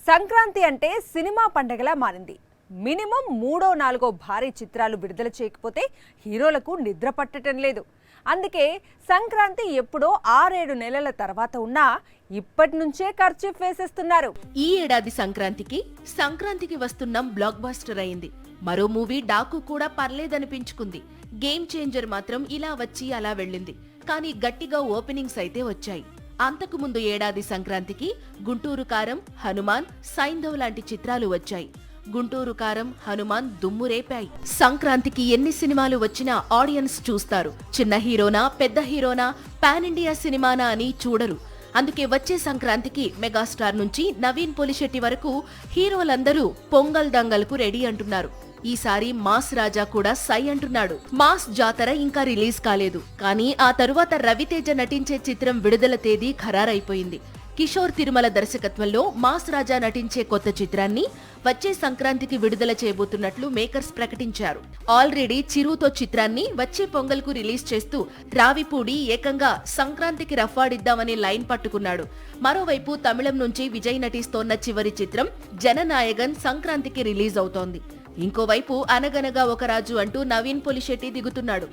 సంక్రాంతి అంటే సినిమా పండగలా మారింది. మినిమం 3-4 భారీ చిత్రాలు విడుదల చేయకపోతే హీరోలకు నిద్ర పట్టడం లేదు. అందుకే సంక్రాంతి ఎప్పుడో 6-7 నెలల తర్వాత ఉన్నా ఇప్పటి నుంచే ఖర్చు వేసేస్తున్నారు. ఈ ఏడాది సంక్రాంతికి వస్తున్న బ్లాక్ బస్టర్ అయింది. మరో మూవీ డాకు కూడా పర్లేదనిపించుకుంది. గేమ్ చేంజర్ మాత్రం ఇలా వచ్చి అలా వెళ్ళింది. కానీ గట్టిగా ఓపెనింగ్స్ అయితే వచ్చాయి. అంతకు ముందు ఏడాది సంక్రాంతికి గుంటూరు కారం, హనుమాన్, సైంధవ్ లాంటి చిత్రాలు వచ్చాయి. గుంటూరు కారం, హనుమాన్ దుమ్మురేపాయి. సంక్రాంతికి ఎన్ని సినిమాలు వచ్చినా ఆడియన్స్ చూస్తారు. చిన్న హీరోనా, పెద్ద హీరోనా, పాన్ ఇండియా సినిమానా అని చూడరు. అందుకే వచ్చే సంక్రాంతికి మెగాస్టార్ నుంచి నవీన్ పొలిశెట్టి వరకు హీరోలందరూ పొంగల్ దంగల్కు రెడీ అంటున్నారు. ఈసారి మాస్ రాజా కూడా సై అంటున్నాడు. మాస్ జాతర ఇంకా రిలీజ్ కాలేదు. కానీ ఆ తరువాత రవితేజ నటించే చిత్రం విడుదల తేదీ ఖరారైపోయింది. కిషోర్ తిరుమల దర్శకత్వంలో మాస్ రాజా నటించే కొత్త చిత్రాన్ని వచ్చే సంక్రాంతికి విడుదల చేయబోతున్నట్లు మేకర్స్ ప్రకటించారు. ఆల్రెడీ చిరుతో చిత్రాన్ని వచ్చే పొంగల్కు రిలీజ్ చేస్తూ రావిపూడి ఏకంగా సంక్రాంతికి రఫ్వాడిద్దామని లైన్ పట్టుకున్నాడు. మరోవైపు తమిళం నుంచి విజయ్ నటిస్తోన్న చివరి చిత్రం జననాయగన్ సంక్రాంతికి రిలీజ్ అవుతోంది. ఇంకోవైపు అనగనగా ఒక రాజు అంటూ నవీన్ పొలిశెట్టి దిగుతున్నాడు.